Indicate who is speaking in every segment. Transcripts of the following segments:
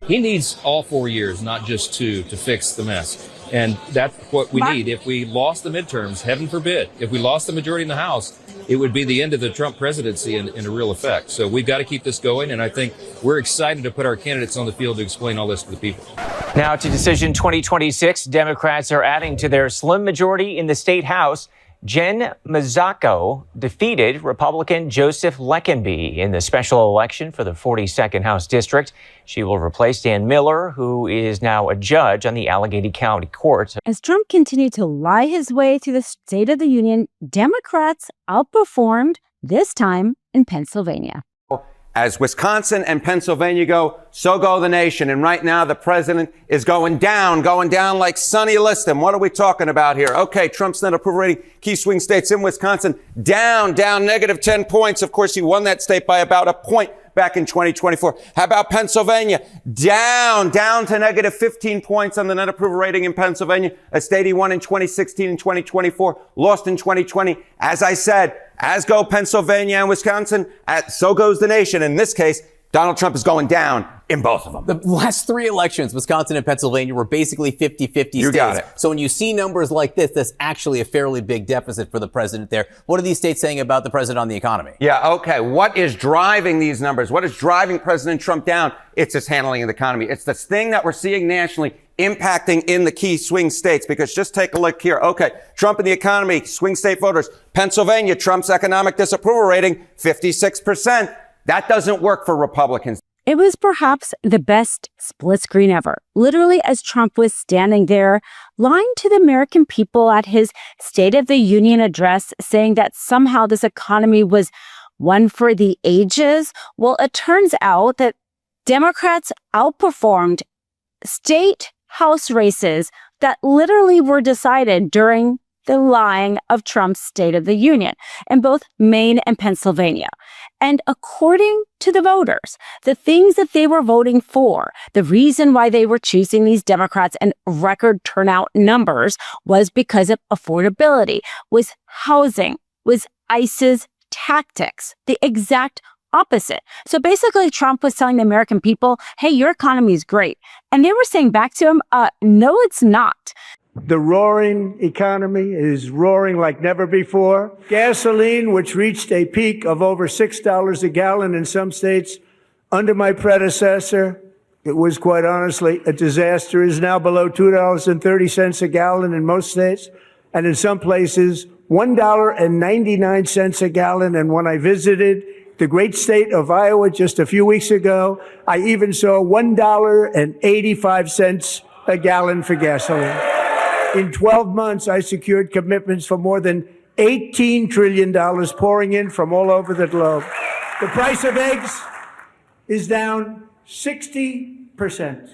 Speaker 1: He needs all 4 years, not just 2, to fix the mess. And that's what we need. If we lost the midterms, heaven forbid, if we lost the majority in the House, it would be the end of the Trump presidency in a real effect. So we've got to keep this going. And I think we're excited to put our candidates on the field to explain all this to the people.
Speaker 2: Now to Decision 2026, Democrats are adding to their slim majority in the state House. Jen Mazzocco defeated Republican Joseph Leckenby in the special election for the 42nd House District. She will replace Dan Miller, who is now a judge on the Allegheny County Court.
Speaker 3: As Trump continued to lie his way through the State of the Union, Democrats outperformed, this time in Pennsylvania.
Speaker 4: As Wisconsin and Pennsylvania go, so go the nation. And right now, the president is going down like Sonny Liston. What are we talking about here? Okay, Trump's net approval rating, key swing states in Wisconsin, down negative 10 points. Of course, he won that state by about a point back in 2024. How about Pennsylvania? Down to negative 15 points on the net approval rating in Pennsylvania, a state he won in 2016 and 2024, lost in 2020. As I said, as go Pennsylvania and Wisconsin, so goes the nation. In this case, Donald Trump is going down in both of them.
Speaker 5: The last 3 elections, Wisconsin and Pennsylvania, were basically 50-50 states.
Speaker 4: You got it.
Speaker 5: So when you see numbers like this, that's actually a fairly big deficit for the president there. What are these states saying about the president on the economy?
Speaker 4: Yeah, okay. What is driving these numbers? What is driving President Trump down? It's his handling of the economy. It's this thing that we're seeing nationally impacting in the key swing states, because just take a look here. Okay, Trump and the economy, swing state voters. Pennsylvania, Trump's economic disapproval rating, 56%. That doesn't work for Republicans.
Speaker 3: It was perhaps the best split screen ever. Literally, as Trump was standing there, lying to the American people at his State of the Union address, saying that somehow this economy was one for the ages. Well, it turns out that Democrats outperformed state House races that literally were decided during the lying of Trump's State of the Union in both Maine and Pennsylvania. And according to the voters, the things that they were voting for, the reason why they were choosing these Democrats and record turnout numbers was because of affordability, was housing, was ICE's tactics, the exact opposite. So basically, Trump was telling the American people, hey, your economy is great. And they were saying back to him, no, it's not.
Speaker 6: The roaring economy is roaring like never before. Gasoline, which reached a peak of over $6 a gallon in some states under my predecessor, it was quite honestly a disaster, is now below $2.30 a gallon in most states, and in some places, $1.99 a gallon. And when I visited the great state of Iowa just a few weeks ago, I even saw $1.85 a gallon for gasoline. In 12 months, I secured commitments for more than $18 trillion pouring in from all over the globe. The price of eggs is down 60%.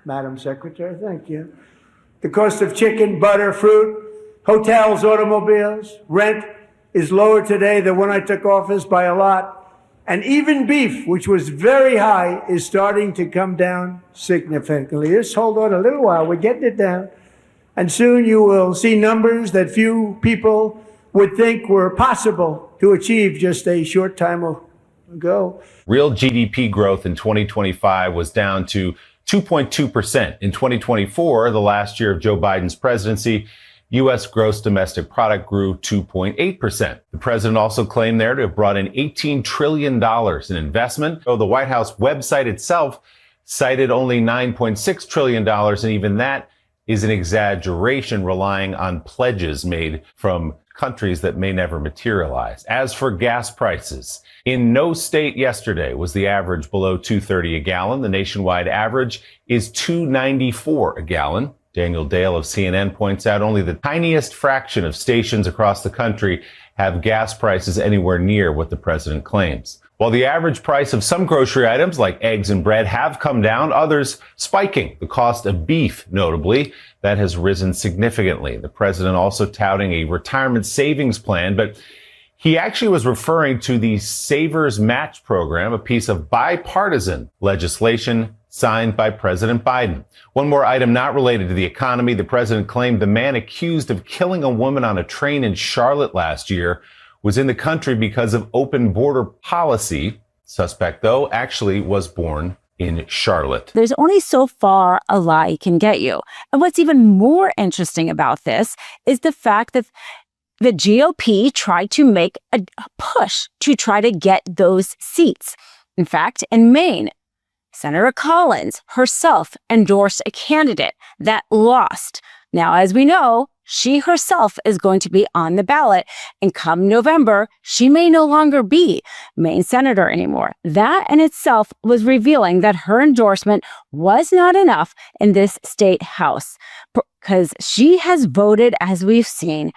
Speaker 6: Madam Secretary, thank you. The cost of chicken, butter, fruit, hotels, automobiles, rent is lower today than when I took office by a lot. And even beef, which was very high, is starting to come down significantly. Just hold on a little while. We're getting it down. And soon you will see numbers that few people would think were possible to achieve just a short time ago.
Speaker 7: Real GDP growth in 2025 was down to 2.2%. In 2024, the last year of Joe Biden's presidency, U.S. gross domestic product grew 2.8%. The president also claimed there to have brought in $18 trillion in investment, though the White House website itself cited only $9.6 trillion, and even that is an exaggeration, relying on pledges made from countries that may never materialize. As for gas prices, in no state yesterday was the average below $2.30 a gallon. The nationwide average is $2.94 a gallon. Daniel Dale of CNN points out only the tiniest fraction of stations across the country have gas prices anywhere near what the president claims. While the average price of some grocery items like eggs and bread have come down, others spiking. The cost of beef, notably, that has risen significantly. The president also touting a retirement savings plan, but he actually was referring to the Savers Match program, a piece of bipartisan legislation signed by President Biden. One more item not related to the economy. The president claimed the man accused of killing a woman on a train in Charlotte last year was in the country because of open border policy. Suspect, though, actually was born in Charlotte.
Speaker 3: There's only so far a lie can get you. And what's even more interesting about this is the fact that the GOP tried to make a push to try to get those seats. In fact, in Maine, Senator Collins herself endorsed a candidate that lost. Now, as we know, she herself is going to be on the ballot, and come November, she may no longer be Maine senator anymore. That in itself was revealing that her endorsement was not enough in this state house, because she has voted, as we've seen,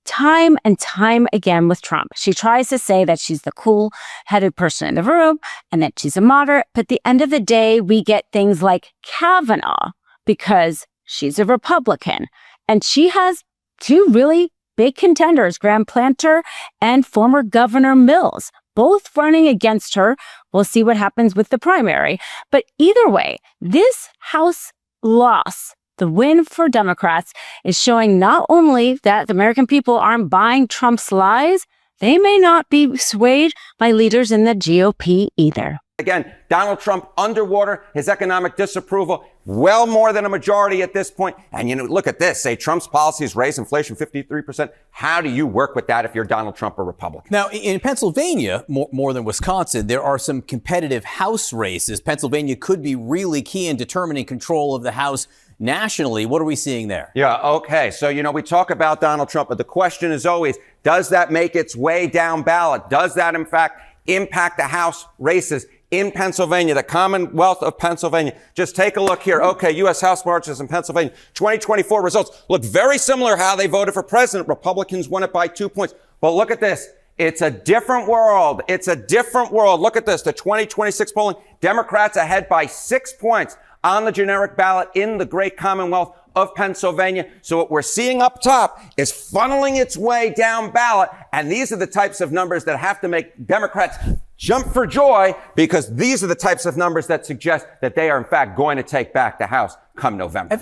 Speaker 3: time and time again with Trump. She tries to say that she's the cool-headed person in the room and that she's a moderate, but at the end of the day, we get things like Kavanaugh because she's a Republican. And she has two really big contenders, Graham Planter and former Governor Mills, both running against her. We'll see what happens with the primary. But either way, this House loss, the win for Democrats, is showing not only that the American people aren't buying Trump's lies, they may not be swayed by leaders in the GOP either.
Speaker 4: Again, Donald Trump underwater, his economic disapproval, well more than a majority at this point. And, look at this. Say Trump's policies raise inflation 53%. How do you work with that if you're Donald Trump or Republican?
Speaker 5: Now, in Pennsylvania, more than Wisconsin, there are some competitive House races. Pennsylvania could be really key in determining control of the House nationally. What are we seeing there?
Speaker 4: Yeah, okay. So, we talk about Donald Trump, but the question is always, does that make its way down ballot? Does that, in fact, impact the House races in Pennsylvania, the Commonwealth of Pennsylvania? Just take a look here. Okay, U.S. House marches in Pennsylvania. 2024 results look very similar how they voted for president. Republicans won it by 2 points. But look at this. It's a different world. It's a different world. Look at this. The 2026 polling, Democrats ahead by 6 points on the generic ballot in the great Commonwealth of Pennsylvania. So what we're seeing up top is funneling its way down ballot. And these are the types of numbers that have to make Democrats jump for joy, because these are the types of numbers that suggest that they are, in fact, going to take back the House come November.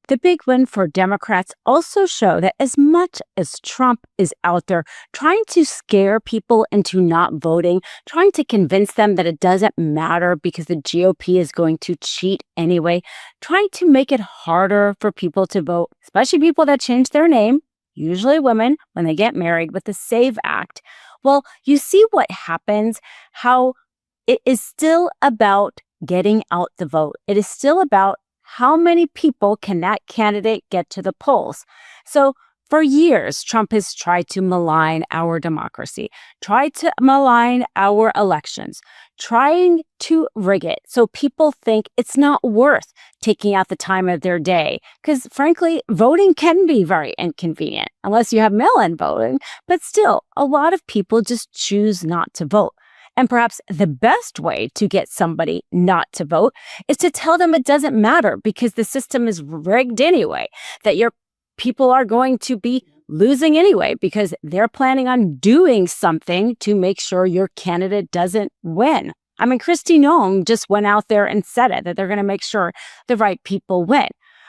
Speaker 3: The big win for Democrats also show that as much as Trump is out there trying to scare people into not voting, trying to convince them that it doesn't matter because the GOP is going to cheat anyway, trying to make it harder for people to vote, especially people that change their name, usually women, when they get married, with the SAVE Act. Well, you see what happens, how it is still about getting out the vote. It is still about how many people can that candidate get to the polls. So for years, Trump has tried to malign our democracy, tried to malign our elections, trying to rig it so people think it's not worth taking out the time of their day. Because frankly, voting can be very inconvenient unless you have mail-in voting. But still, a lot of people just choose not to vote. And perhaps the best way to get somebody not to vote is to tell them it doesn't matter because the system is rigged anyway, that your people are going to be losing anyway because they're planning on doing something to make sure your candidate doesn't win. I mean, Kristi Noem just went out there and said it, that they're going to make sure the right people win.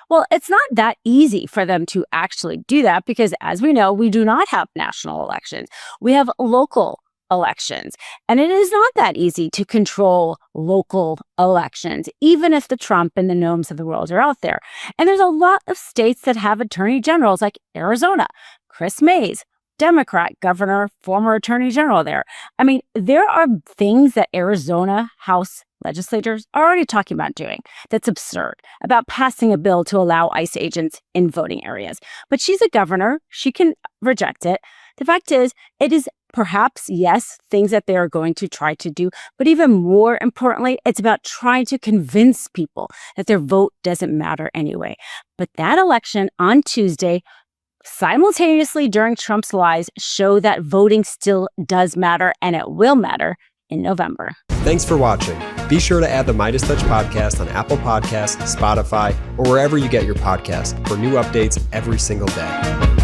Speaker 3: Well, it's not that easy for them to actually do that because, as we know, we do not have national elections. We have local elections. And it is not that easy to control local elections, even if the Trump and the Noems of the world are out there. And there's a lot of states that have attorney generals like Arizona, Chris Mays, Democrat governor, former attorney general there. I mean, there are things that Arizona House legislators are already talking about doing that's absurd, about passing a bill to allow ICE agents in voting areas. But she's a governor. She can reject it. The fact is, it is perhaps, yes, things that they are going to try to do, but even more importantly, it's about trying to convince people that their vote doesn't matter anyway. But that election on Tuesday, simultaneously during Trump's lies, show that voting still does matter, and it will matter in November.
Speaker 8: Thanks for watching. Be sure to add the MeidasTouch podcast on Apple Podcasts, Spotify, or wherever you get your podcasts for new updates every single day.